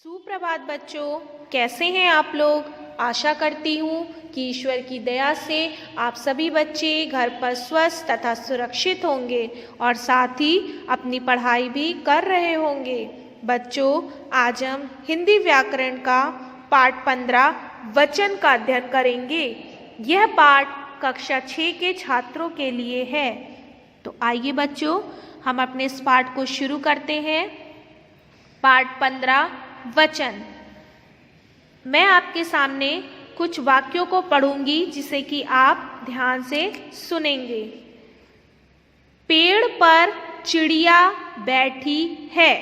सुप्रभात बच्चों, कैसे हैं आप लोग। आशा करती हूँ कि ईश्वर की दया से आप सभी बच्चे घर पर स्वस्थ तथा सुरक्षित होंगे और साथ ही अपनी पढ़ाई भी कर रहे होंगे। बच्चों, आज हम हिंदी व्याकरण का पाठ 15 वचन का अध्ययन करेंगे। यह पाठ कक्षा 6 के छात्रों के लिए है। तो आइए बच्चों, हम अपने इस पाठ को शुरू करते हैं। पाठ 15 वचन। मैं आपके सामने कुछ वाक्यों को पढ़ूंगी जिसे कि आप ध्यान से सुनेंगे। पेड़ पर चिड़िया बैठी है।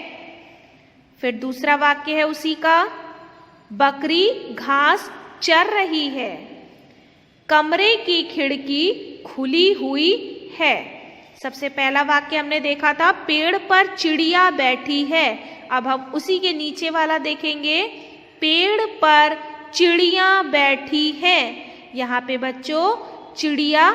फिर दूसरा वाक्य है उसी का, बकरी घास चर रही है। कमरे की खिड़की खुली हुई है। सबसे पहला वाक्य हमने देखा था, पेड़ पर चिड़िया बैठी है। अब हम उसी के नीचे वाला देखेंगे, पेड़ पर चिड़िया बैठी है। यहाँ पे बच्चों चिड़िया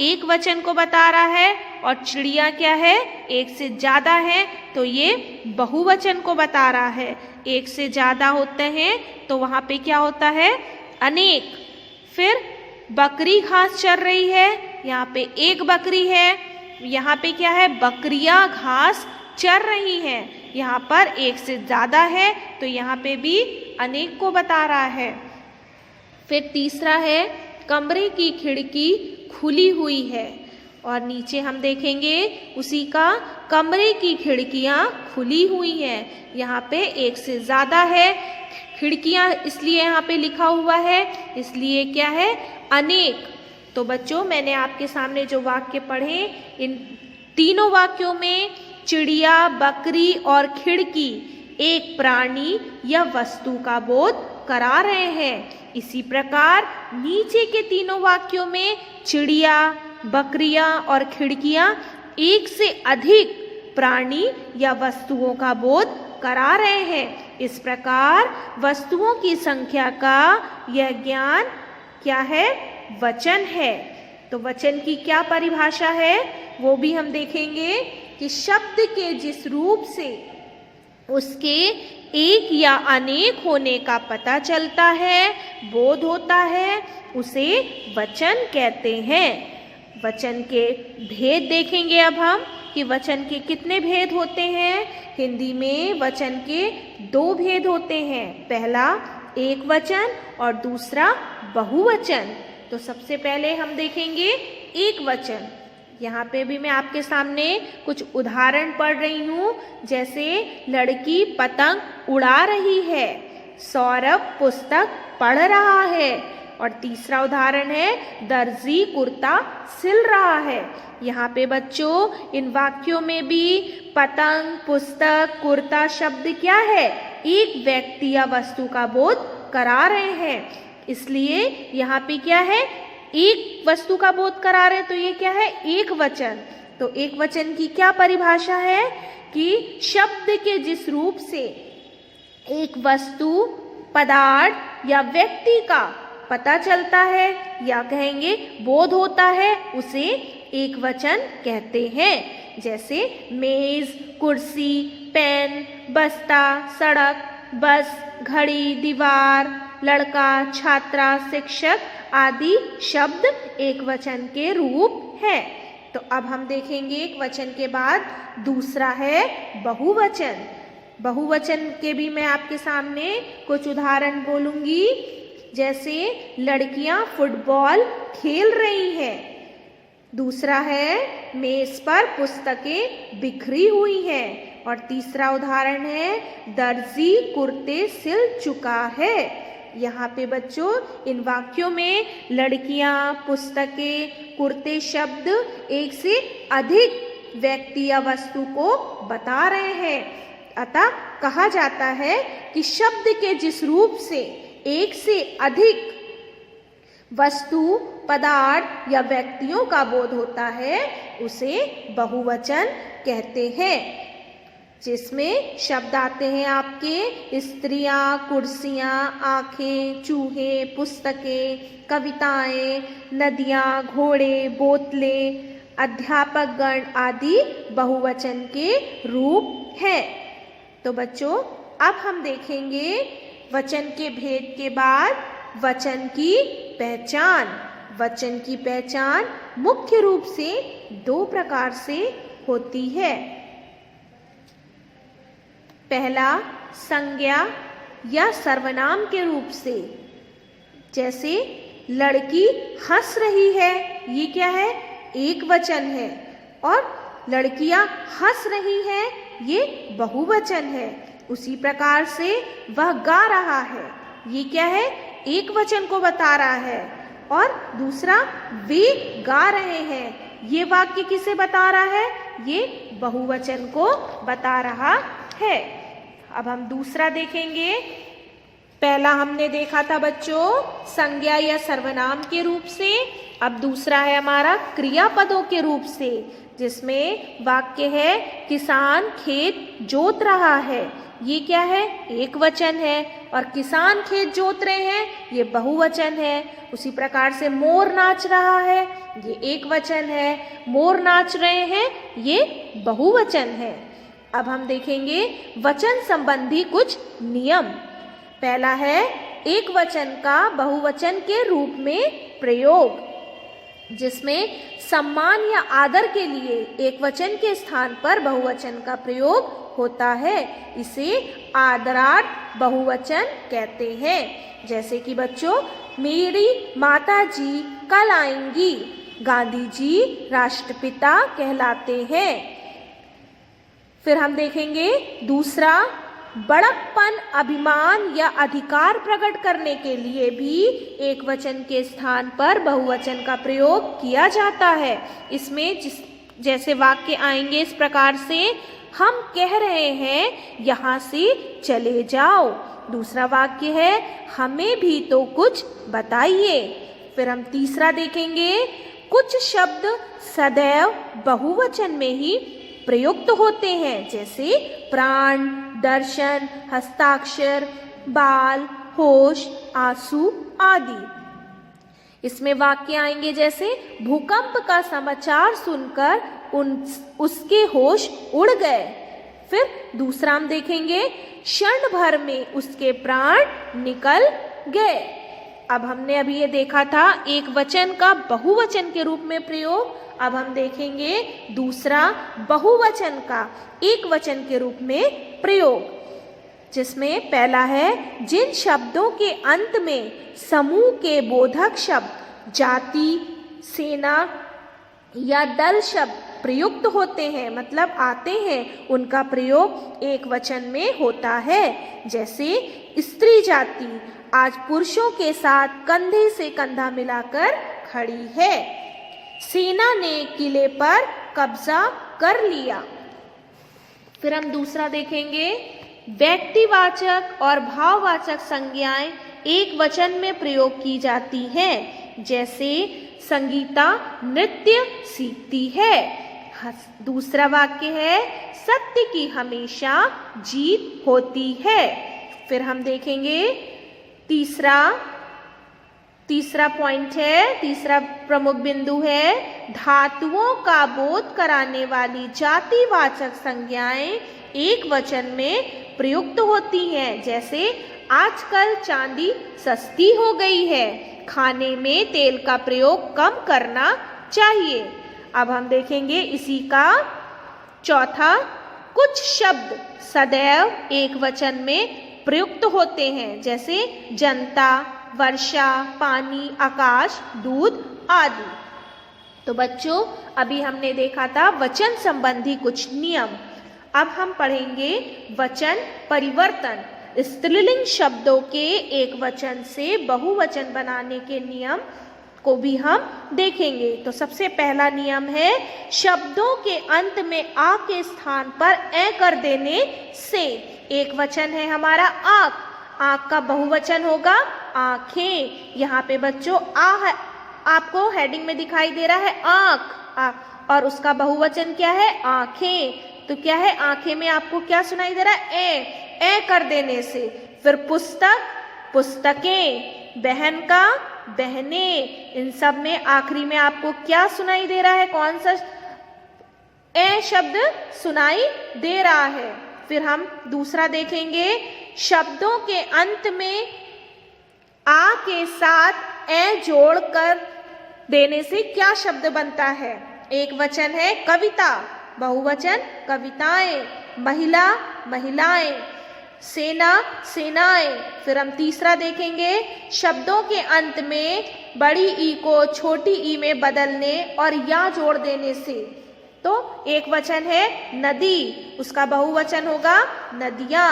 एक वचन को बता रहा है और चिड़िया क्या है, एक से ज्यादा है, तो ये बहुवचन को बता रहा है। एक से ज्यादा होते हैं तो वहाँ पे क्या होता है, अनेक। फिर बकरी घास चर रही है, यहाँ पे एक बकरी है। यहाँ पे क्या है, बकरियां घास चर रही हैं। यहाँ पर एक से ज्यादा है तो यहाँ पे भी अनेक को बता रहा है। फिर तीसरा है, कमरे की खिड़की खुली हुई है। और नीचे हम देखेंगे उसी का, कमरे की खिड़कियां खुली हुई हैं। यहाँ पे एक से ज्यादा है, खिड़कियां इसलिए यहाँ पे लिखा हुआ है, इसलिए क्या है, अनेक। तो बच्चों, मैंने आपके सामने जो वाक्य पढ़े, इन तीनों वाक्यों में चिड़िया, बकरी और खिड़की एक प्राणी या वस्तु का बोध करा रहे हैं। इसी प्रकार नीचे के तीनों वाक्यों में चिड़िया, बकरियां और खिड़कियां एक से अधिक प्राणी या वस्तुओं का बोध करा रहे हैं। इस प्रकार वस्तुओं की संख्या का यह ज्ञान क्या है, वचन है। तो वचन की क्या परिभाषा है वो भी हम देखेंगे कि शब्द के जिस रूप से उसके एक या अनेक होने का पता चलता है, बोध होता है, उसे वचन कहते हैं। वचन के भेद देखेंगे अब हम कि वचन के कितने भेद होते हैं। हिंदी में वचन के दो भेद होते हैं, पहला एक वचन और दूसरा बहुवचन। तो सबसे पहले हम देखेंगे एक वचन। यहाँ पे भी मैं आपके सामने कुछ उदाहरण पढ़ रही हूँ, जैसे लड़की पतंग उड़ा रही है, सौरभ पुस्तक पढ़ रहा है। और तीसरा उदाहरण है, दर्जी कुर्ता सिल रहा है। यहाँ पे बच्चों इन वाक्यों में भी पतंग, पुस्तक, कुर्ता शब्द क्या है, एक व्यक्ति या वस्तु का बोध करा रहे हैं। इसलिए यहाँ पे क्या है, एक वस्तु का बोध करा रहे, तो ये क्या है, एक वचन। तो एक वचन की क्या परिभाषा है कि शब्द के जिस रूप से एक वस्तु, पदार्थ या व्यक्ति का पता चलता है या कहेंगे बोध होता है, उसे एक वचन कहते हैं। जैसे मेज, कुर्सी, पेन, बस्ता, सड़क, बस, घड़ी, दीवार, लड़का, छात्रा, शिक्षक आदि शब्द एक वचन के रूप है। तो अब हम देखेंगे एक वचन के बाद दूसरा है बहुवचन। बहुवचन के भी मैं आपके सामने कुछ उदाहरण बोलूंगी, जैसे लड़कियां फुटबॉल खेल रही हैं। दूसरा है, मेज पर पुस्तकें बिखरी हुई हैं। और तीसरा उदाहरण है, दर्जी कुर्ते सिल चुका है। यहाँ पे बच्चों इन वाक्यों में लड़कियां, पुस्तकें, कुर्ते शब्द एक से अधिक व्यक्ति या वस्तु को बता रहे हैं। अतः कहा जाता है कि शब्द के जिस रूप से एक से अधिक वस्तु, पदार्थ या व्यक्तियों का बोध होता है, उसे बहुवचन कहते हैं। जिसमें शब्द आते हैं आपके स्त्रियां, कुर्सियां, आंखें, चूहे, पुस्तकें, कविताएं, नदियां, घोड़े, बोतलें, अध्यापक गण आदि बहुवचन के रूप हैं। तो बच्चों अब हम देखेंगे वचन के भेद के बाद वचन की पहचान। वचन की पहचान मुख्य रूप से 2 प्रकार से होती है। पहला, संज्ञा या सर्वनाम के रूप से, जैसे लड़की हंस रही है, ये क्या है? एक वचन है। और लड़कियां हंस रही हैं, ये बहुवचन है। उसी प्रकार से वह गा रहा है, ये क्या है? एक वचन को बता रहा है। और दूसरा, वे गा रहे हैं, ये वाक्य किसे बता रहा है? ये बहुवचन को बता रहा है। अब हम दूसरा देखेंगे। पहला हमने देखा था बच्चों संज्ञा या सर्वनाम के रूप से। अब दूसरा है हमारा क्रियापदों के रूप से, जिसमें वाक्य है किसान खेत जोत रहा है, ये क्या है? एक वचन है। और किसान खेत जोत रहे हैं, ये बहुवचन है। उसी प्रकार से मोर नाच रहा है, ये एक वचन है। मोर नाच रहे हैं, ये बहुवचन है। अब हम देखेंगे वचन संबंधी कुछ नियम। पहला है एक वचन का बहुवचन के रूप में प्रयोग, जिसमें सम्मान या आदर के लिए एक वचन के स्थान पर बहुवचन का प्रयोग होता है। इसे आदरार्थ बहुवचन कहते हैं। जैसे कि बच्चों, मेरी माता जी कल आएंगी, गांधी जी राष्ट्रपिता कहलाते हैं। फिर हम देखेंगे दूसरा, बड़प्पन, अभिमान या अधिकार प्रकट करने के लिए भी एक वचन के स्थान पर बहुवचन का प्रयोग किया जाता है। इसमें जैसे वाक्य आएंगे इस प्रकार से, हम कह रहे हैं यहाँ से चले जाओ। दूसरा वाक्य है, हमें भी तो कुछ बताइए। फिर हम तीसरा देखेंगे, कुछ शब्द सदैव बहुवचन में ही प्रयुक्त होते हैं, जैसे प्राण, दर्शन, हस्ताक्षर, बाल, होश, आंसू आदि। इसमें वाक्य आएंगे जैसे, भूकंप का समाचार सुनकर उसके होश उड़ गए। फिर दूसरा हम देखेंगे, क्षण भर में उसके प्राण निकल गए। अब हमने अभी ये देखा था एक वचन का बहुवचन के रूप में प्रयोग। अब हम देखेंगे दूसरा बहुवचन का एक वचन के रूप में प्रयोग, जिसमें पहला है, जिन शब्दों के अंत में समूह के बोधक शब्द, जाति, सेना या दल शब्द प्रयुक्त होते हैं, मतलब आते हैं, उनका प्रयोग एक वचन में होता है। जैसे स्त्री जाति आज पुरुषों के साथ कंधे से कंधा मिलाकर खड़ी है। सेना ने किले पर कब्जा कर लिया। फिर हम दूसरा देखेंगे, व्यक्तिवाचक और भाववाचक संज्ञाएं एक वचन में प्रयोग की जाती हैं। जैसे संगीता नृत्य सीखती है। दूसरा वाक्य है, सत्य की हमेशा जीत होती है। फिर हम देखेंगे तीसरा पॉइंट है, तीसरा प्रमुख बिंदु है, धातुओं का बोध कराने वाली जातिवाचक संज्ञाएं एक वचन में प्रयुक्त होती हैं। जैसे आजकल चांदी सस्ती हो गई है, खाने में तेल का प्रयोग कम करना चाहिए। अब हम देखेंगे इसी का चौथा, कुछ शब्द सदैव एक वचन में प्रयुक्त होते हैं, जैसे जनता, वर्षा, पानी, आकाश, दूध आदि। तो बच्चों अभी हमने देखा था वचन संबंधी कुछ नियम। अब हम पढ़ेंगे वचन परिवर्तन। स्त्रीलिंग शब्दों के एक वचन से बहुवचन बनाने के नियम को भी हम देखेंगे। तो सबसे पहला नियम है, शब्दों के अंत में आ के स्थान पर ए कर देने से। एक वचन है हमारा आँख, आँख का बहुवचन होगा आँखें। यहाँ पे बच्चों आ है, आपको हेडिंग में दिखाई दे रहा है आँख, और उसका बहुवचन क्या है? आँखें। तो क्या है? आँखें में आपको क्या सुनाई दे रहा है? ए कर देने से। फिर पुस्तक, पुस्तकें, बहन का बहनें। इन सब में आखिरी में आपको क्या सुनाई दे रहा है? कौन सा ए शब्द सुनाई दे रहा है? फिर हम दूसरा देखेंगे, शब्दों के अंत में आ के साथ ए जोड़कर देने से क्या शब्द बनता है। एक वचन है कविता, बहुवचन कविताएं, महिला महिलाएं, सेना सेनाएं। फिर हम तीसरा देखेंगे, शब्दों के अंत में बड़ी ई को छोटी ई में बदलने और या जोड़ देने से। तो एक वचन है नदी, उसका बहुवचन होगा नदियां,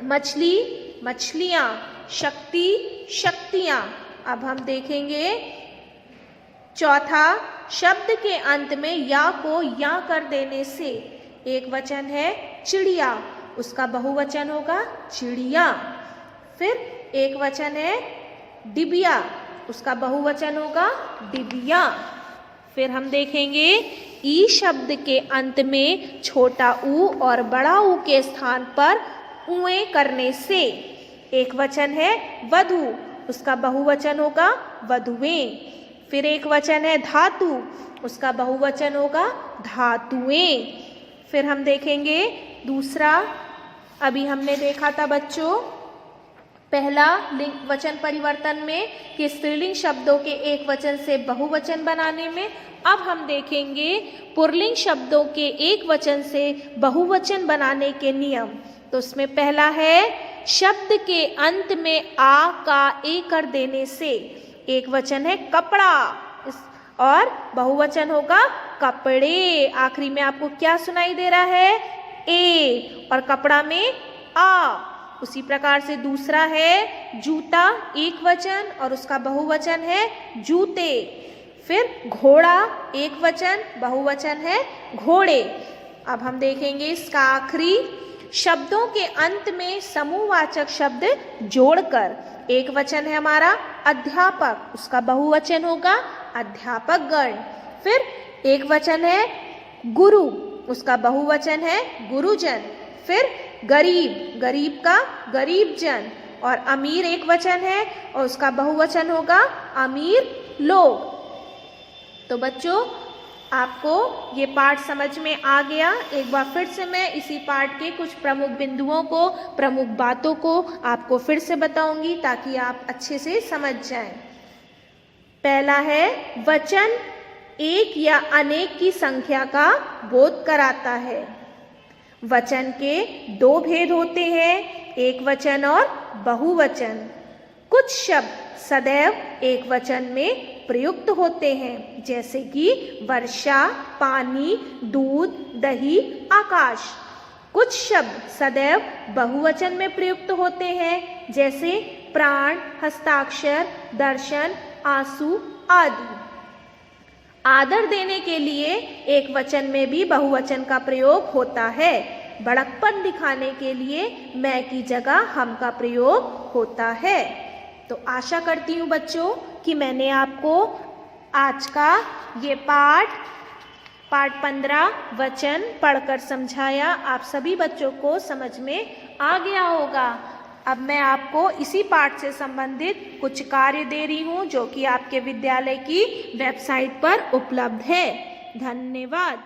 मछली मछलियां, शक्ति शक्तियां। अब हम देखेंगे चौथा, शब्द के अंत में या को या कर देने से। एक वचन है चिड़िया, उसका बहुवचन होगा चिड़िया। फिर एक वचन है डिबिया, उसका बहुवचन होगा डिबिया। फिर हम देखेंगे ई शब्द के अंत में छोटा ऊ और बड़ा ऊ के स्थान पर उए करने से। एक वचन है वधु, उसका बहुवचन होगा वधुएं। फिर एक वचन है धातु, उसका बहुवचन होगा धातुएं। फिर हम देखेंगे दूसरा, अभी हमने देखा था बच्चों पहला लिंग वचन परिवर्तन में कि स्त्रीलिंग शब्दों के एक वचन से बहुवचन बनाने में। अब हम देखेंगे पुल्लिंग शब्दों के एक वचन से बहुवचन बनाने के नियम। तो उसमें पहला है शब्द के अंत में आ का ए कर देने से। एक वचन है कपड़ा और बहुवचन होगा कपड़े। आखिरी में आपको क्या सुनाई दे रहा है, ए, और कपड़ा में आ। उसी प्रकार से दूसरा है जूता, एक वचन और उसका बहुवचन है जूते। फिर घोड़ा, एक वचन, बहुवचन है घोड़े। अब हम देखेंगे इसका आखिरी, शब्दों के अंत में समूहवाचक शब्द जोड़कर। एक वचन है हमारा अध्यापक, उसका बहुवचन होगा अध्यापकगण। फिर एक वचन है गुरु, उसका बहुवचन है गुरुजन। फिर गरीब, गरीब का गरीबजन। और अमीर एक वचन है और उसका बहुवचन होगा अमीर लोग। तो बच्चों आपको ये पाठ समझ में आ गया। एक बार फिर से मैं इसी पाठ के कुछ प्रमुख बिंदुओं को, प्रमुख बातों को आपको फिर से बताऊंगी ताकि आप अच्छे से समझ जाएं। पहला है वचन एक या अनेक की संख्या का बोध कराता है। वचन के दो भेद होते हैं, एक वचन और बहुवचन। कुछ शब्द सदैव एक वचन में प्रयुक्त होते हैं, जैसे कि वर्षा, पानी, दूध, दही, आकाश। कुछ शब्द सदैव बहुवचन में प्रयुक्त होते हैं, जैसे प्राण, हस्ताक्षर, दर्शन, आंसू आदि। आदर देने के लिए एक वचन में भी बहुवचन का प्रयोग होता है। बड़कपन दिखाने के लिए मैं की जगह हम का प्रयोग होता है। तो आशा करती हूँ बच्चों कि मैंने आपको आज का ये पाठ 15 वचन पढ़कर समझाया। आप सभी बच्चों को समझ में आ गया होगा। अब मैं आपको इसी पाठ से संबंधित कुछ कार्य दे रही हूँ जो कि आपके विद्यालय की वेबसाइट पर उपलब्ध है। धन्यवाद।